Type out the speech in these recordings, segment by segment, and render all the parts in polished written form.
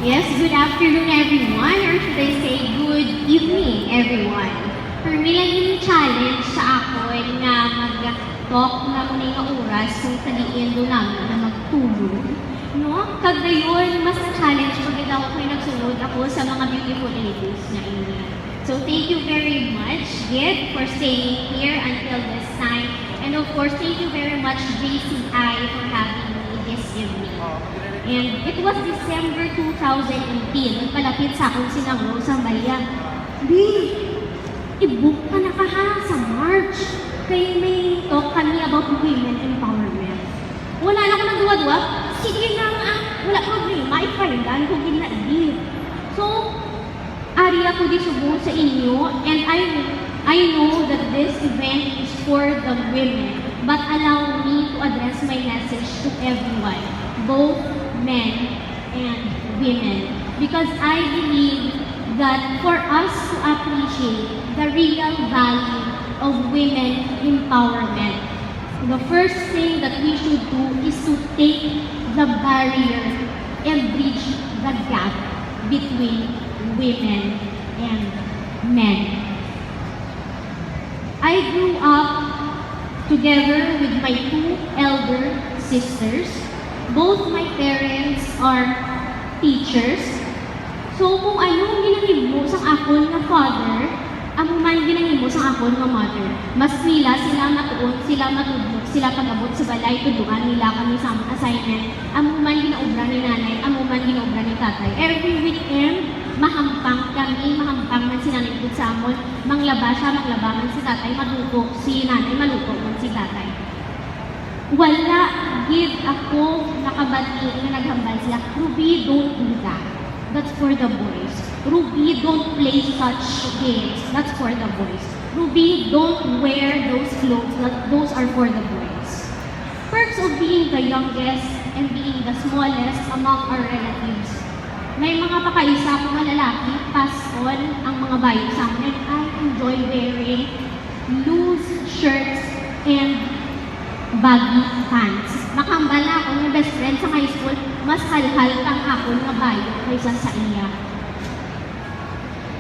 Yes, good afternoon everyone, or should I say good evening everyone. For me lang yung challenge sa ako nga mag-talk na muna yung oras kung taliin doon namin na magtulog. No? Kagayon, mas na-challenge pag ako kayo nagsunod ako sa mga beautiful ladies na inyo. So thank you very much, Gid, for staying here until this time. And of course, thank you very much, JCI, for having me this evening. And it was December 2018, nagpalapit sa akong sinang Rosa Maria. Di, i-book ka na ka ha sa March. Kaya may talk kami about women empowerment. Wala na ako nagduwa-duwa. Sige na nga, wala problema, i-firedan kung gina-deal. So, ari ako di subo sa inyo, and I know that this event is for the women, but allow me to address my message to everyone, both men and women, because I believe that for us to appreciate the real value of women empowerment, the first thing that we should do is to take the barrier and bridge the gap between women and men. I grew up together with my two elder sisters. Both my parents are teachers. So kung anong ginahimo sa akon na father, amo man ginahimo sa akon nga mother. Mas nila sila matuon, sila matudlok, sila pag-abot sa balay, tuduan nila kami sa among assignment. Amo man ginaobra ni nanay, amo man ginaobra ni tatay. Every weekend, mahampang kami, mahampang man si nanay po sa amon. Manglaba siya, manglaba man si tatay, maluto si nanay, maluto man si tatay. Wala gid ako nakabati na naghambal sila. Ruby, don't do that. That's for the boys. Ruby, don't play such games. That's for the boys. Ruby, don't wear those clothes. Those are for the boys. Perks of being the youngest and being the smallest among our relatives. May mga pakaisa akong mga lalaki, pass on ang mga bayo sa amin. I enjoy wearing loose shirts and baggy pants. Nakambal na ako ng best friend sa high school, mas halhal kang ako na bayo kaysa sa iya.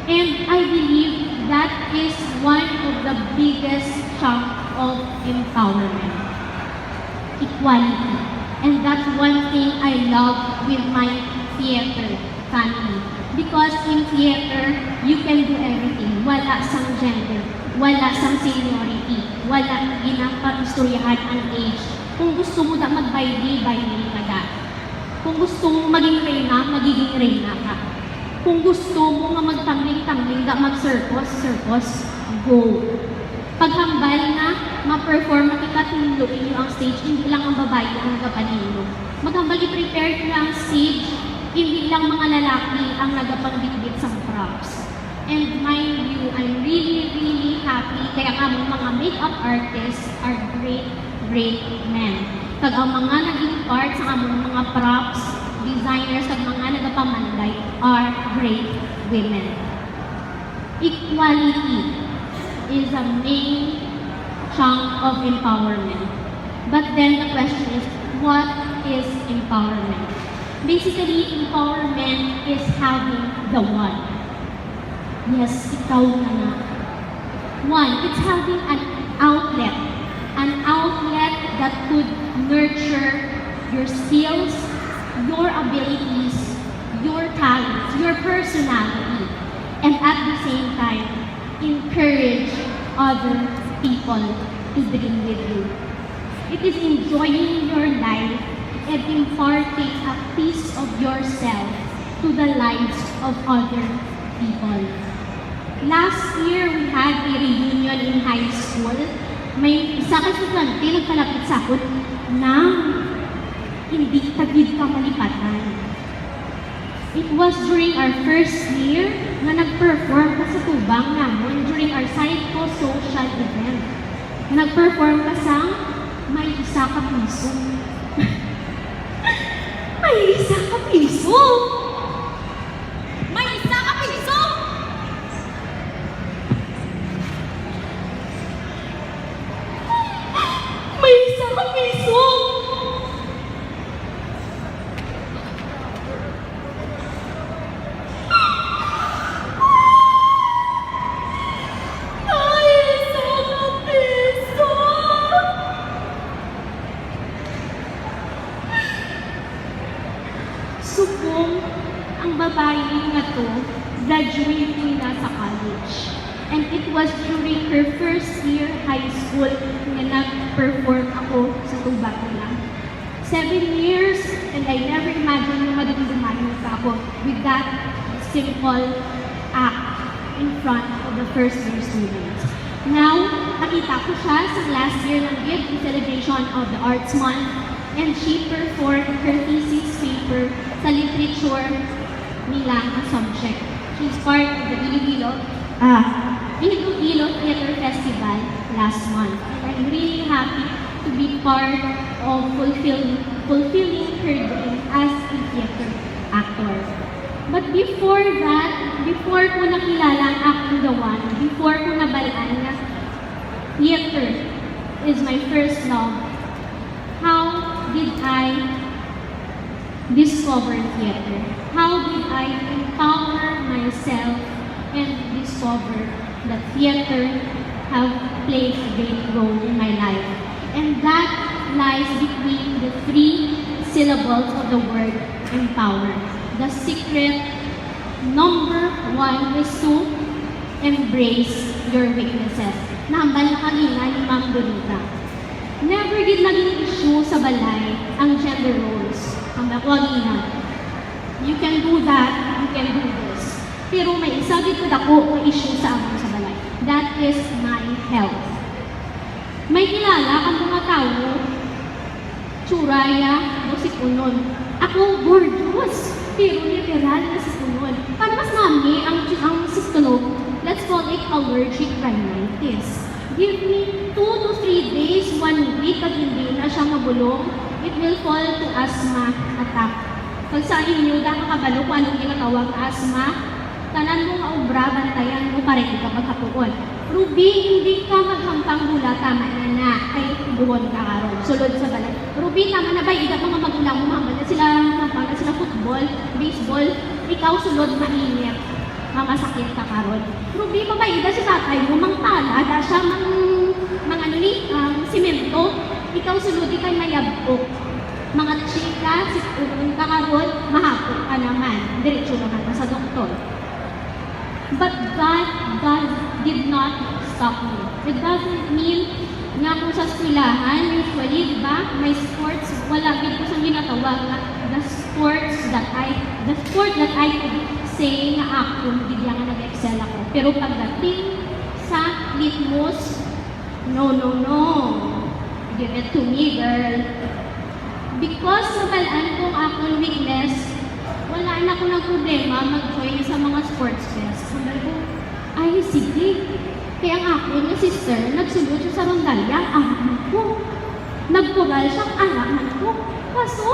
And I believe that is one of the biggest chunk of empowerment. Equality. And that's one thing I love with my theater family. Because in theater, you can do everything. Wala sang gender, wala sang seniority, wala ginapag-istoryahan ang age. Kung gusto mo na mag-baili ka da. Kung gusto mo maging reyna, magiging reyna ka. Kung gusto mo nga magtangling-tangling da, mag-circus, go. Paghambal na, ma-perform, makikatulogin nyo ang stage, hindi lang ang babae ang nagapanilo. Maghambal, i-prepare nyo ang stage, hindi lang mga lalaki ang nagapangbitbit sa props. And mind you, I'm really, really happy kaya nga mga makeup artists are great men. Kag ang mga naging part sa among mga props, designers, kag mga nagapamanday are great women. Equality is a main chunk of empowerment. But then the question is, what is empowerment? Basically, empowerment is having the one. Yes, ikaw na na. One, it's having an outlet that could nurture your skills, your abilities, your talents, your personality, and at the same time, encourage other people to dream with you. It is enjoying your life and imparting a piece of yourself to the lives of other people. Last year, we had a reunion in high school. May isa ka estudyante nagpalapit sa akin na hindi tagid ka malipatan. It was during our first year na nag-perform ka sa tubang namin during our psychosocial event. Nag-perform ka sa may isa ka piso. May isa ka piso! May isa ka piso! May isa ka piso! subong ang babae nga to graduate nila sa college. And it was during her first year high school nga nag-perform ako sa tubag nila. 7 years, and I never imagined na madumdumanin pa ako with that simple act in front of the first year students. Now, nakita ko siya sa last year ng GIFT celebration of the Arts Month, and she performed her thesis paper sa literature nila ang subject. She's part of the Iloilo Theater Festival last month. And I'm really happy to be part of fulfilling her dream as a theater actor. But before that, before ko nakilala ang Acting the One, before ko nabalaan na theater is my first love, how did I discover theater? How did I empower myself and discover that theater have played a great role in my life? And that lies between the 3 syllables of the word empower. The secret number 1 is to embrace your weaknesses. Nahambal na kanina ni Ma'am Donita. Never gid naging issue sa balay ang gender roles. Ang kanina, you can do that, you can do this. Pero may isa gid ako na issue sa amon sa balay. That is my health. May kilala ang mga tao, tsuraya o sikunon. Ako, gorgeous, pero literal na sikunon. Para mas nami ang sikunon, let's call it allergic rhinitis. Give me 2 to 3 days, 1 week, at hindi na siya mabulong, it will fall to asthma attack. Pag sa inyo, dahil kabalo kung anong ginatawag asthma, tanan mo nga obra, bantayan mo pa rin ka magkatuon. Ruby, hindi ka maghampang gula, tama na ay buhon ka karon. Sulod sa balay. Ruby, tama na ba? Igat mga magulang mo, hanggang na sila mampang na sila football, baseball, ikaw sulod mainit. Masakit ka karon. Ruby, mabaida si tatay mo, mangtala, da siya simento, ikaw sulod, ikay mayabok. Mga chika, sikunon ka karon, mahapon ka naman. Diretso naman ka sa doktor. But God did not stop me. It doesn't mean nga kung sa eskwelahan, usually, di ba, may sports, wala din ko sa ginatawag the sport that I could say na ako, hindi nga nag-excel ako. Pero pagdating sa litmus, no. Give it to me, girl. Because nabalaan kong akong weakness, wala na ako ng problema mag-join sa mga sports fest. Sabi ko, ay sige. Kaya ang ako niya sister, nagsulod siya sa rondalya, anak ko. Nagkural siyang anak ko. Kaso,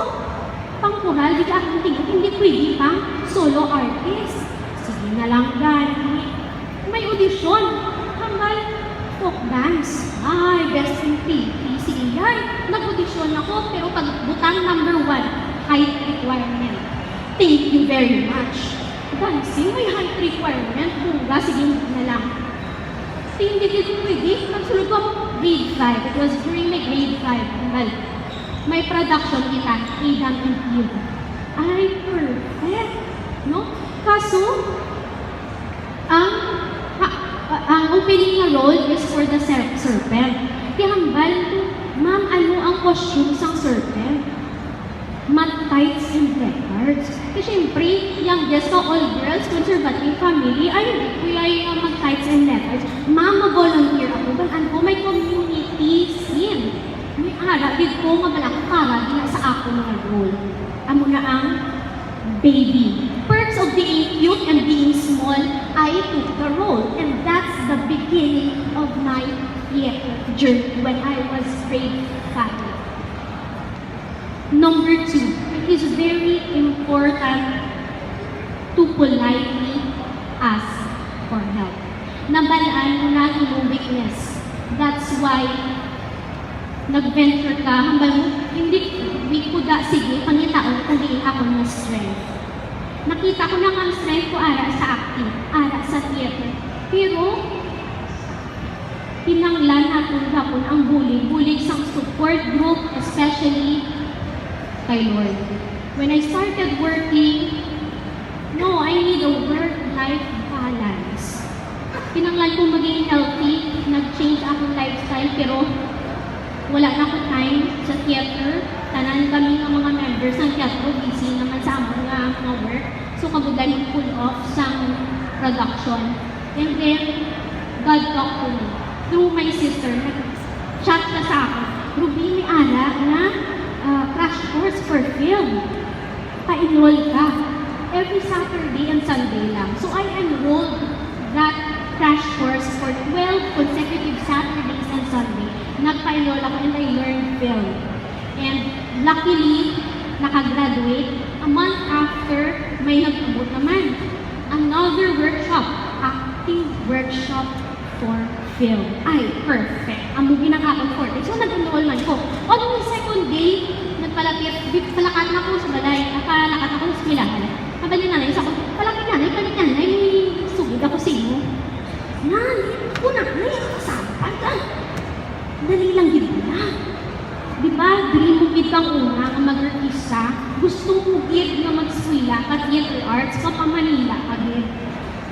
pangkural, di ka akong tingin, hindi pwede pang solo artist. Sige na lang, gani. May audition. Hanggang folk dance. Ay, best in PP. Sige yan. Nag-audition ako, pero pag butang number 1, height requirement. Thank you very much. Dancing, may height requirement. Bunga, sige na lang. Hindi dito pwede. Nagsulog ko grade 5. It was during my grade 5. Well, may production kita, Adam and Eve. Ay, perfect. No? Kaso, ang opening na role is for the serpent. Kaya hambal ko, ma'am, ano ang costume sang serpent? Mat tights and records. Kasi syempre, youngest ka, all girls, conservative family, ay, kuya yung mag-tights and letters. Ma'am, mag-volunteer ako. Balaan ko, may community scene. May arabig ko, mabalak para din sa ako mga role. Amo na ang baby. Perks of being cute and being small, I took the role. And that's the beginning of my theater journey when I was grade 5. Number 2, it is very important to politely ask for help. Nabalaan mo na yung weakness. That's why nag-venture ka, hambal mo, hindi, weak ko da, sige, pangitaon, kundi ako ng strength. Nakita ko na ang strength ko ara sa acting, ara sa theater. Pero, pinanglan natin hapon ang bullying sa support group, especially kay Lord. When I started working, no, I need a work-life balance. Kinanglan ko maging healthy, nag-change akong lifestyle, pero wala na akong time sa theater. Tanan kami ng mga members ng theater, busy naman sa among mga work. So, kabuday mag-pull off sa production. And then, God talked to me. Through my sister, nag-chat na sa akin, Ruby, may ala na crash course for film. Pa-enroll ka. Every Saturday and Sunday lang. So, I enrolled that crash course for 12 consecutive Saturdays and Sundays. Nagpa-enroll ako and I learned film. And luckily, nakagraduate. A month after, may nag-abot naman. Another workshop, acting workshop for film. Ay, perfect. Ang movie ng akong forte. So, nag-enroll man ko. On the second day, nagpalapit, palakat na ako sa balay, napalakat ako sa eskwelahan. Kabali nanay, sa ako, palapit nanay, may sugod ako sa inyo. Nanay, nanay, ako sapat ka. Dali lang yun na. Di ba, dream mo gid kang una ang mag-artista, gusto mo gid na mag-eskwela ka theater arts ka pa Manila agad.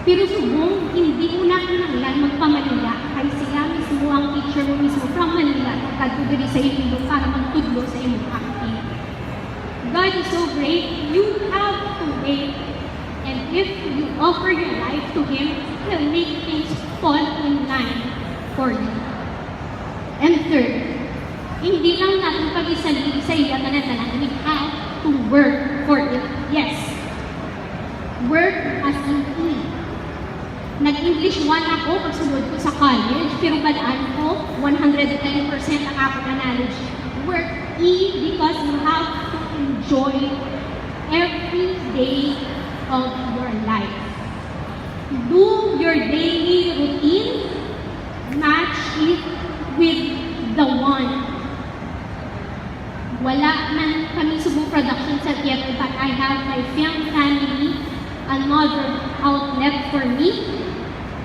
Pero subong, hindi mo na kinanglan magpa-Manila kay sila mismo ang teacher mo mismo from Manila nagkadto sa iyo para magtudlo sa imong acting. God is so great, you have to wait. And if you offer your life to Him, He'll make things fall in line for you. And third, hindi lang natin pag-isali sa iya tanan-tanan, we have to work for it. Yes. Work as in E. Nag-English 1 ako pagsunod ko sa college, pero balaan ko, 110% ang aking knowledge. Work E because you have to enjoy every day of your life. Do your daily routine, match it with the one. Wala man kami subong production sa theater, but I have my film family, another outlet for me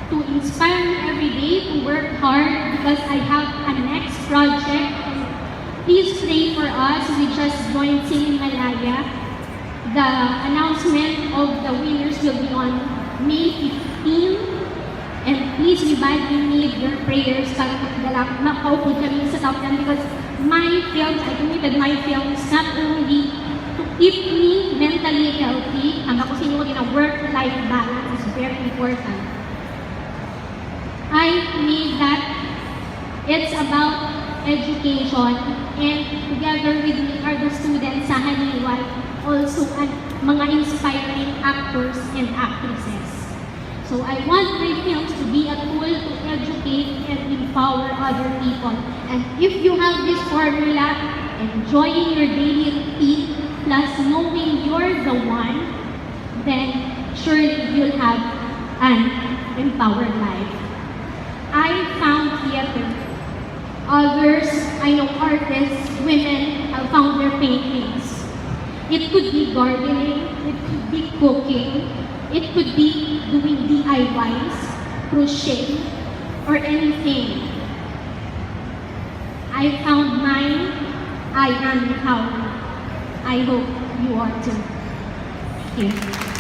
to inspire me every day to work hard because I have a next project. Please pray for us. We just joined Sing Malaya. The announcement of the winners will be on May 15. And please, we badly need your prayers para makaupo kami sa top 10 because my films, I committed my films not only to keep me mentally healthy, ang ako sinuwag na work-life balance is very important. I made that it's about education and together with me are the students sa Haniway, also mga inspiring actors and actresses. So I want my films to be a tool to educate and empower other people. And if you have this formula, enjoying your daily routine, plus knowing you're the one, then surely you'll have an empowered life. I found theater. Others, I know artists, women, have found their paintings. It could be gardening, it could be cooking, it could be doing DIYs, crochet, or anything. I found mine. I am empowered. I hope you are too. Thank you.